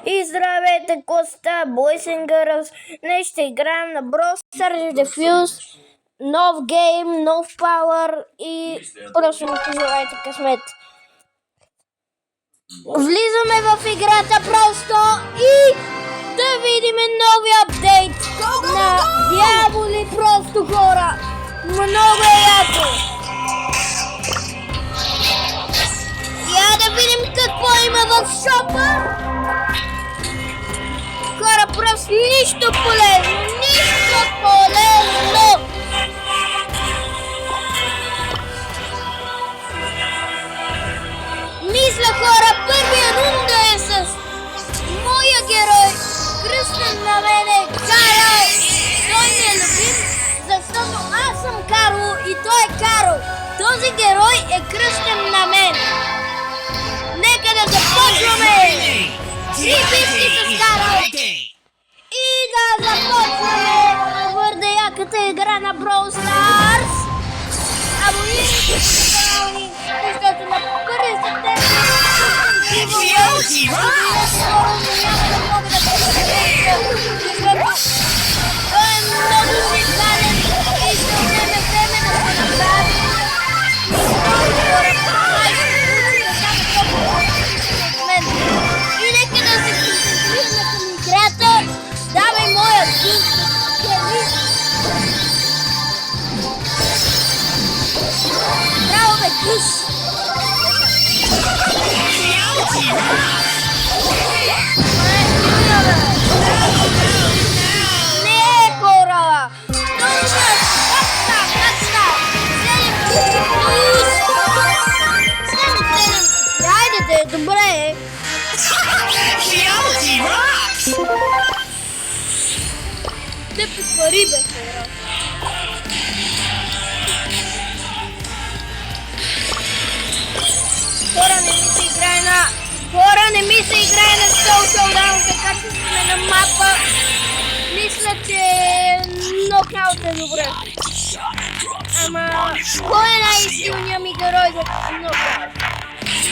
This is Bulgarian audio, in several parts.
И здравейте, Коста, Boys and Girls. Днес ще играем на Brawl Stars Defuse. Нов гейм, нов пауър и просто ми пожелайте късмет. Влизаме в играта просто и да видим новия апдейт на Дяволи, просто хора. Много е яко. Я да видим какво има в шопа. Хора, просто нищо полезно, нищо полезно. Мисля, хора, първия рунда е с моя герой, кръстен на мене Карл. Той ми е любим, защото аз съм Карл и той е Карл. Този герой е кръстен на мен. Нека да започваме! 3 битки с Карл! И да започваме твърде яката игра на Brawl Stars! Абонирайте се на канала ни, защото на 1 септември скоро няма да мога да покажа, защото той е много уникален и ще отнеме време да се направи. И нека да се концентрираме към играта. Давай моя гъс. Браво, бе, гъс. Не, хора. Добре. Те пари, бе, хора. Хора, не ми се играе на Social Down, така че сме на мапа. Мисля, че нокаут е добре. Ама, кой е най-силният ми герой за нокаут?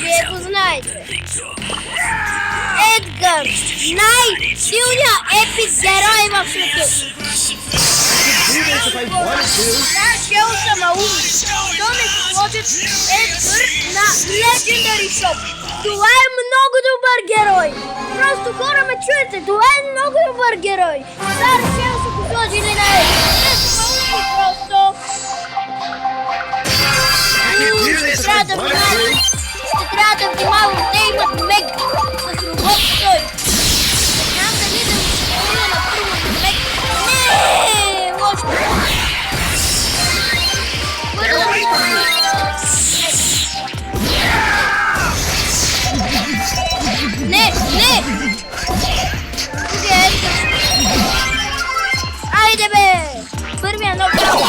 Вие го знаете. Едгар, най-силният епик герой в света. Нашел самоум. То не се сложат Едгар на Legendary Shop. Това е много добър герой. Просто хора ме чуете. Това е много добър герой. Да, решил са го сложили на Едгар. Не са малки просто. Ще трябва да внимавам, те имат мег с робот той. Не знам дали да ми се помня на първото мег. Не, лошо. Не. Айде бе. Първия нокаут.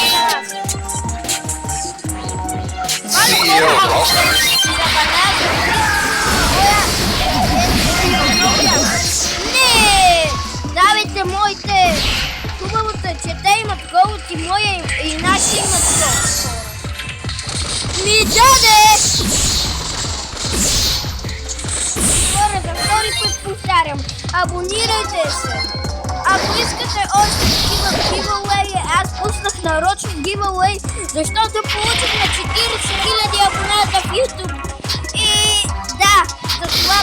Не! Давайте моите! Хубавото е, че те имат голод и моя и наши имат голод. Ми даде! Хора, за втори път повтарям. Абонирайте се! Ако искате още такива giveaway, аз пуснах нарочно giveaway, защото получихме 40 000 абоната в YouTube. И да, за това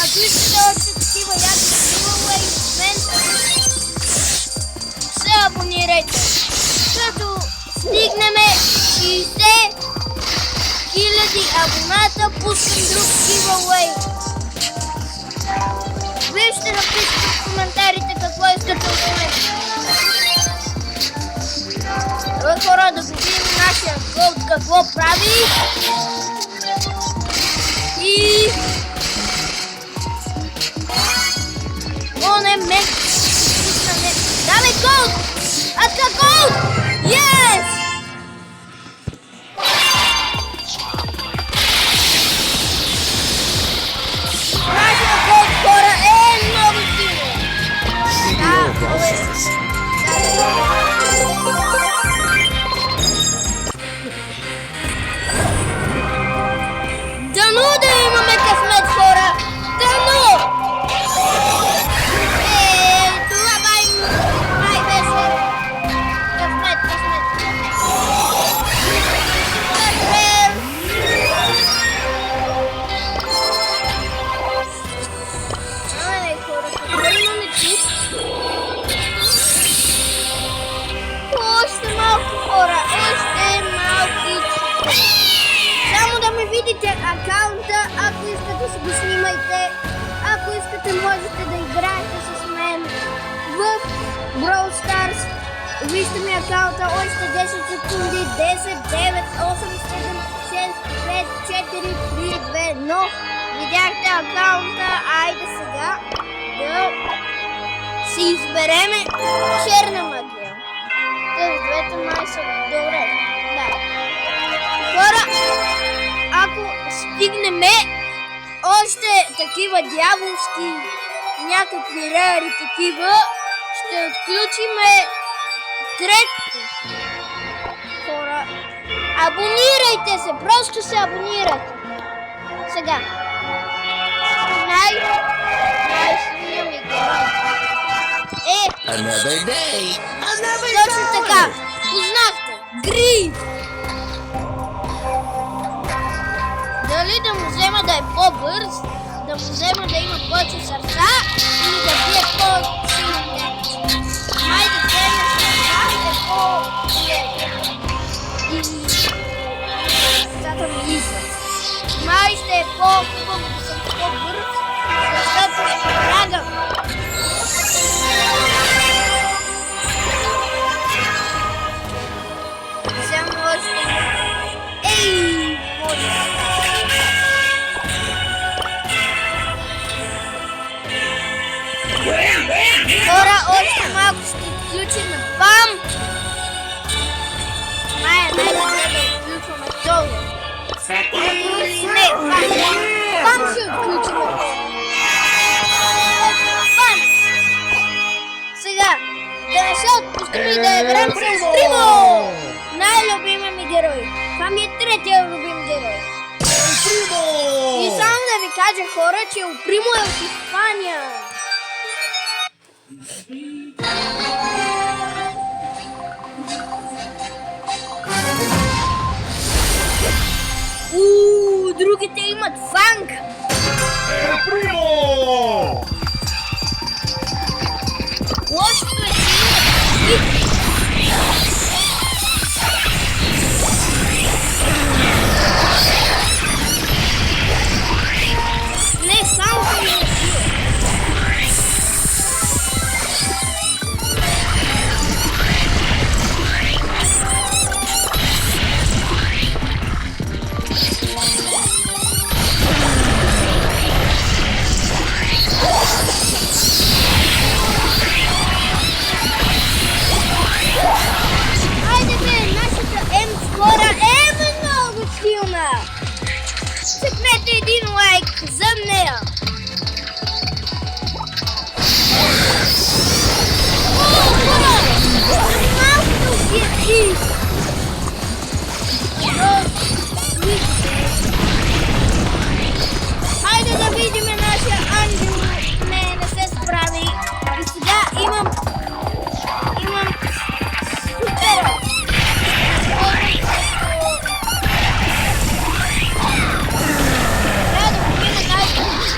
ако искате още такива яки giveaway в мен, се абонирайте. Като стигнеме 60 000 абоната, пускам друг giveaway. Вие ще напишете в коментарите какво искате от мен. Добре, хора, да видим нашия голд какво прави. И... О, не, мег. Давай голд! Атка голд! Yes! Нашия голд, хора, е много силен. Дано да имаме късмет, хора! Дано! Вижте ми акаунта, още 10 секунди, 10, 9, 8, 7, 6, 5, 4, 3, 2, 1. Видяхте акаунта, айде сега да си избереме черна магия. Тези двете май са добре. Да. Хора, ако стигнеме още такива дяволски, някакви рари такива, ще отключиме третото. Хора, абонирайте се, просто се абонирайте. Сега. Най-силния ми герой. Another day, another Точно така. Познахте. Гриф. Дали да му взема да е по-бърз, да му взема да има повече сърца или да бие по-силен. Май да вземе сърца е по-лесно. И сърцата ми идва. Май ще е по-хубаво да съм по-бърз, защото ще прагам. Взема още. Ей, може. Хора, още малко ще включим бам! Май не да включваме долу. Не, бам ще отключим. Бам! Сега, да не се отпускаме и да играем с Примо! Най-любимия ми герой. Това ми е третия любим герой. И само да ви кажа, хора, че Примо е от Испания. Другите имат фанк. Primo! Лошото е, че имат не само да имат сила. Айде бе, нашата М-скора е много силна! Цъкнете един лайк за нея! О, хора! Малко да убият. Хайде да видим нашия ангел. Не се справи. И сега имам супер. Трябва да помина най-добре.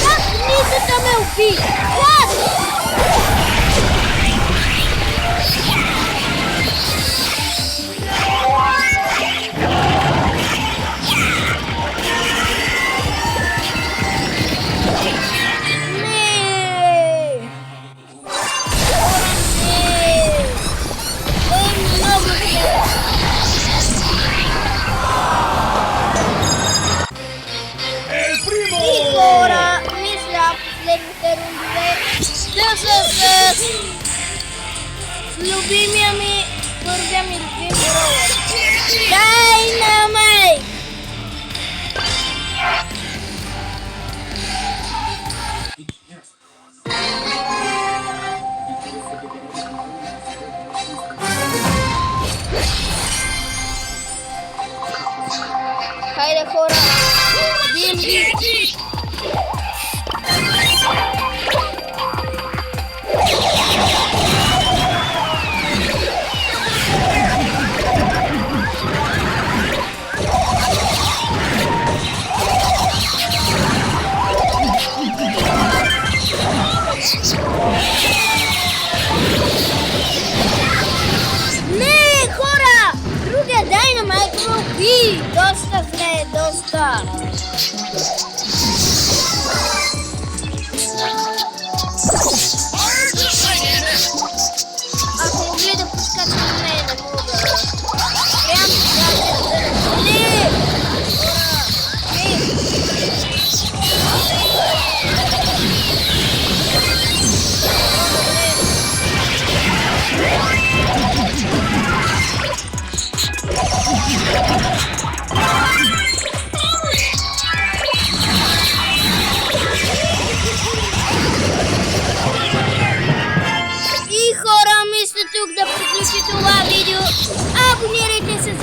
Как нисата ме уби? Как? Любимия ми, първия ми любим герой. Дайнамайт! Хайде хора, бим бим! Не, хора! Другия Дайнамайт ме уби! Доста зле, доста! тук да приключи това видео. Абонирайте се